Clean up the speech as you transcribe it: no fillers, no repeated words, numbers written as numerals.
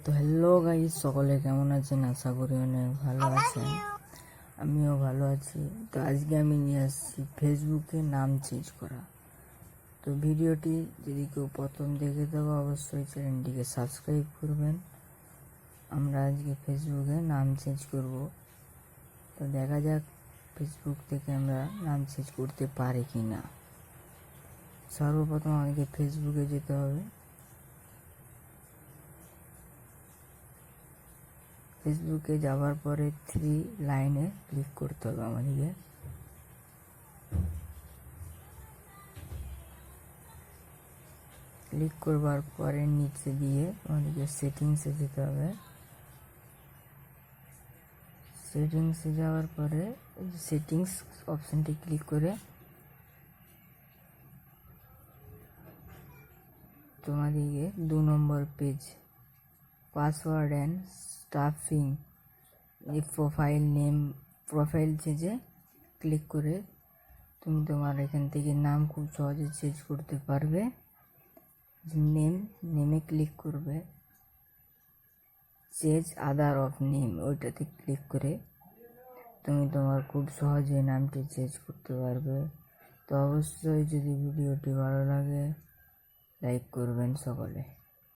তো hello guys, সকলে কেমন আছেন? আশা করি অনেক ভালো আছেন। আমিও ভালো আছি। তো আজকে আমি নিয়ে আসছি ফেসবুকে নাম চেঞ্জ করা। তো ভিডিওটি যদি কেউ প্রথম দেখে থাকো অবশ্যই চ্যানেলটিকে সাবস্ক্রাইব করবেন। আমরা আজকে ফেসবুকে নাম চেঞ্জ করব। তো দেখা যাক ফেসবুক থেকে আমরা নাম চেঞ্জ করতে পারি কি না। সর্বপ্রথম আমাদেরকে ফেসবুকে যেতে হবে। ফেসবুকে যাওয়ার পরে 3 লাইনে ক্লিক করতে হবে আমাদেরকে। ক্লিক করবার পরে নিচে দিয়ে আমাদেরকে সেটিংসে যেতে হবে। সেটিংসে যাওয়ার পরে সেটিংস অপশানটি ক্লিক করে তোমাদেরকে 2 নম্বর পেজ পাসওয়ার্ড অ্যান্ড স্টাফিং এই প্রোফাইল চেঞ্জে ক্লিক করে তুমি তোমার এখান থেকে নাম খুব সহজে চেঞ্জ করতে পারবে। নেমে ক্লিক করবে, চেঞ্জ আদার অফ নেম ওইটাতে ক্লিক করে তুমি তোমার খুব সহজে নামটি চেঞ্জ করতে পারবে। তো অবশ্যই যদি ভিডিওটি ভালো লাগে লাইক করবেন সকলে।